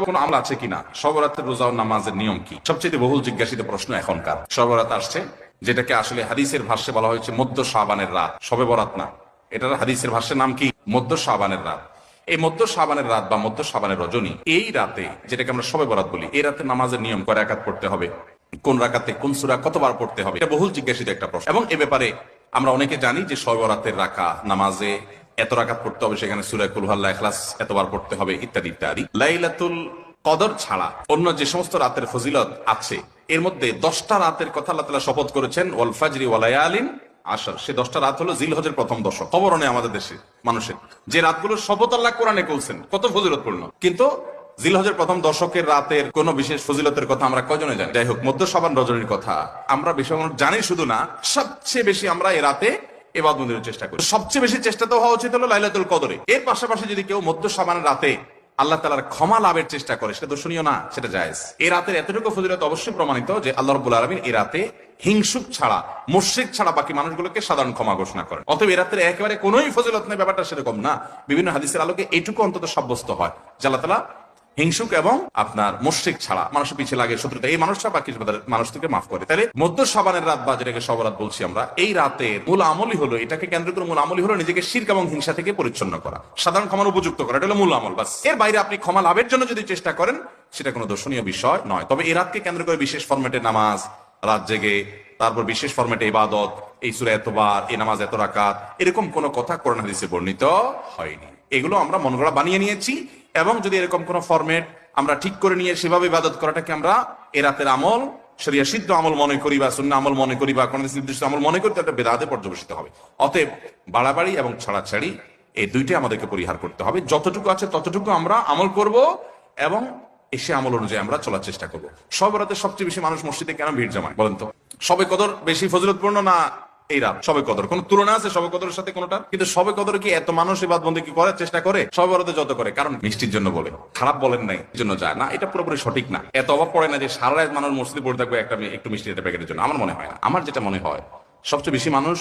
কোনো আমল আছে কিনা, শবে বরাতের রোজা ও নামাজের নিয়ম কি, সবচেয়ে বহুল জিজ্ঞাসিত প্রশ্ন এখনকার। শবে বরাত আসছে, যেটাকে আসলে হাদিসের ভাষ্যে বলা হয়েছে মধ্য শাবানের রাত, শবে বরাত না, এটার হাদিসের ভাষ্যের নাম কি? মধ্য শাবানের রাত। এই মধ্য শাবানের রাত বা মধ্য শাবানের রজনী, এই রাতে যেটাকে আমরা শবে বরাত বলি, এই রাতে নামাজের নিয়ম কয় রাকাত পড়তে হবে, কোন রাকাতে কোন সূরা কতবার পড়তে হবে, এটা বহুল জিজ্ঞাসিত একটা প্রশ্ন। এবং এ ব্যাপারে আমরা অনেকে জানি যে শবে বরাতের রাকা নামাজে এত রাকাত পড়তে হবে, সেখানে সূরা কুল হুয়াল্লাহ, ইখলাস এতবার পড়তে হবে, ইত্যাদি ইত্যাদি। লাইলাতুল কদর ছাড়া অন্য যে সমস্ত রাতের ফজিলত আছে, এর মধ্যে 10টা রাতের কথা আল্লাহ তাআলা শপথ করেছেন, ওয়াল ফাজরি ওয়া লায়ালিন আশর। সে 10টা রাত হলো জিলহজের প্রথম দশক। খবর নেই আমাদের দেশে মানুষের যে রাতগুলোর শপথ আল্লাহ কোরআনে বলছেন, কত ফজিলতপূর্ণ, কিন্তু জিলহজের প্রথম দশকের রাতের কোন বিশেষ ফজিলতের কথা আমরা কয়জনে জানি? যাই হোক, মধ্য শাবান রজনীর কথা আমরা বেশি জানি, শুধু না সবচেয়ে বেশি আমরা এ রাতে ইবাদত বন্দেগীর চেষ্টা করি। সবচেয়ে বেশি চেষ্টা তো হওয়া উচিত হলো লাইলাতুল কদরে। এর পাশাপাশি যদি কেউ মধ্য শাবানের রাতে আল্লাহ তাআলার ক্ষমা লাভের চেষ্টা করে, সেটা দর্শনীয় না, সেটা জায়েজ। এই রাতের এতটুকু ফজিলত অবশ্যই প্রমাণিত যে আল্লাহ রাব্বুল আলামিন এই রাতে হিংসুক ছাড়া, মুশরিক ছাড়া বাকি মানুষগুলোকে সাধারণ ক্ষমা ঘোষণা করেন। অতএব এই রাতের একেবারে কোনোই ফজিলত নেই, ব্যাপারটা সেরকম না। বিভিন্ন হাদিসের আলোকে এটুকু অন্তত সাব্যস্ত হয় যে আল্লাহ তাআলা হিংসুক এবং আপনার মুশরিক ছাড়া, মানুষের পিছিয়ে লাগে শত্রুতা, এই মানুষরা বাকি মানুষ থেকে মাফ করে। তাহলে মধ্য শাবানের রাত বা যেটাকে শবে বরাত বলছি আমরা, এই রাতের মূল আমলই হলো, এটাকে কেন্দ্র করে মূল আমলই হলো নিজেকে শিরক এবং হিংসা থেকে পরিচ্ছন্ন করা, সাধারণ ক্ষমার উপযুক্ত করা। এটা হলো মূল আমল, বাস। এর বাইরে আপনি ক্ষমা লাভের জন্য যদি চেষ্টা করেন, সেটা কোনো দর্শনীয় বিষয় নয়। তবে এই রাতকে কেন্দ্র করে বিশেষ ফরম্যাটে নামাজ, রাত জেগে, তারপর বিশেষ ফরম্যাটে ইবাদত, এই সূরা এতবার, এই নামাজ এত রাকাত, এরকম কোনো কথা কোরআন হাদিসে বর্ণিত হয়নি। এগুলো আমরা মন গড়া বানিয়ে নিয়েছি। এবং যদি এরকম কোন ফরম্যাট আমরা ঠিক করে নিয়ে সেভাবে ইবাদত করাটাকে আমরা এ রাতের আমল, শরিয়া সিদ্ধ আমল মনে করি বা সুন্নাহ আমল মনে করি বা কোন নির্দিষ্ট আমল মনে করি, তাহলে বেদাতে পর্যবেসিত হবে। অতএব বাড়াবাড়ি এবং ছাড়াছাড়ি এই দুইটাই আমাদেরকে পরিহার করতে হবে। যতটুকু আছে ততটুকু আমরা আমল করব এবং এসে আমল অনুযায়ী আমরা চলার চেষ্টা করবো। শবে বরাতে সবচেয়ে বেশি মানুষ মসজিদে কেন ভিড় জমায় বলেন তো? শবে কদর বেশি ফজিলতপূর্ণ না এই রাত? শবে কদর কোন তুলনা আছে শবে কদরের সাথে কোনটা? কিন্তু শবে কদর কি এত মানুষ ইবাদত বন্দেগী করার চেষ্টা করে শবে বরাতে যত করে? কারণ মিষ্টির জন্য বলে, খারাপ বলেন নাই এই জন্য যায় না, এটা পুরোপুরি সঠিক না। এত অভাব পড়ে না যে সারা রাত মানুষ মসজিদে পড়ে থাকবে একটু মিষ্টি একটা প্যাকেটের জন্য। আমার মনে হয় না। আমার যেটা মনে হয়, সবচেয়ে বেশি মানুষ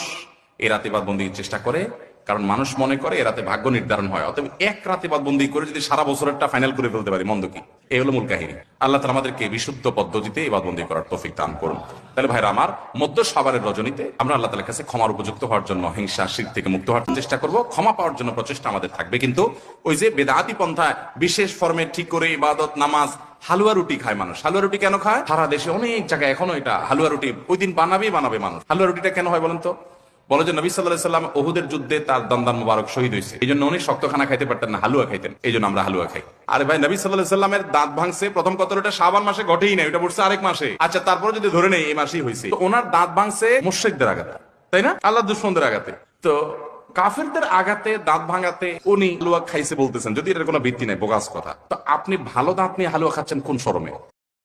এই রাতে ইবাদত বন্দেগীর চেষ্টা করে কারণ মানুষ মনে করে এ রাতে ভাগ্য নির্ধারণ হয়। অতএব এক রাতে ইবাদত বন্দেগী করে যদি সারা বছরেরটা ফাইনাল করে ফেলতে পারি, মন্দ কি? এই হলো মূল কাহিনী। আল্লাহ তাআলা আমাদেরকে বিশুদ্ধ পদ্ধতিতে ইবাদত বন্দেগী করার তৌফিক দান করুন। তাহলে ভাইরা আমার, মধ্য শাবানের রজনীতে আমরা আল্লাহ তাআলার কাছে ক্ষমার উপযুক্ত হওয়ার জন্য, হিংসা শিরক থেকে মুক্ত হওয়ার চেষ্টা করব। ক্ষমা পাওয়ার জন্য প্রচেষ্টা আমাদের থাকবে। কিন্তু ওই যে বেদাতি পন্থায় বিশেষ ফরম্যাট ঠিক করে ইবাদত, নামাজ, হালুয়া রুটি খায় মানুষ। হালুয়া রুটি কেন খায়? সারা দেশে অনেক জায়গায় এখনো এটা হালুয়া রুটি ওই দিন বানাবে মানুষ। হালুয়া রুটিটা কেন হয় বলেন তো? বলে যে নবী সাল্লাল্লাহু আলাইহি সাল্লাম উহুদের যুদ্ধে তার দন্দান মুবারক শহীদ হয়েছে, এই জন্য উনি শক্ত খানা খাইতে পারতেন না, হালুয়া খাইতেন, এই জন্য আমরা হালুয়া খাই। আরে ভাই, নবী সাল্লাল্লাহু আলাইহি সাল্লামের দাঁত ভাঙছে প্রথম কতটা শাবান মাসে ঘটেই না, ওটা পড়ছে আরেক মাসে। আচ্ছা, তারপরে যদি ধরে নেই এই মাসেই হয়েছে, তো ওনার দাঁত ভাঙছে মুশরিকদের আঘাতে, তাই না? আল্লাহর দুশমনদের আঘাতে। তো কাফেরদের আঘাতে, দাঁত ভাঙাতে উনি হালুয়া খাইছে বলতেছেন, যদি এটার কোনো ভিত্তি নেই, বোগাস কথা। তো আপনি ভালো দাঁত নিয়ে হালুয়া খাচ্ছেন কোন শরমে?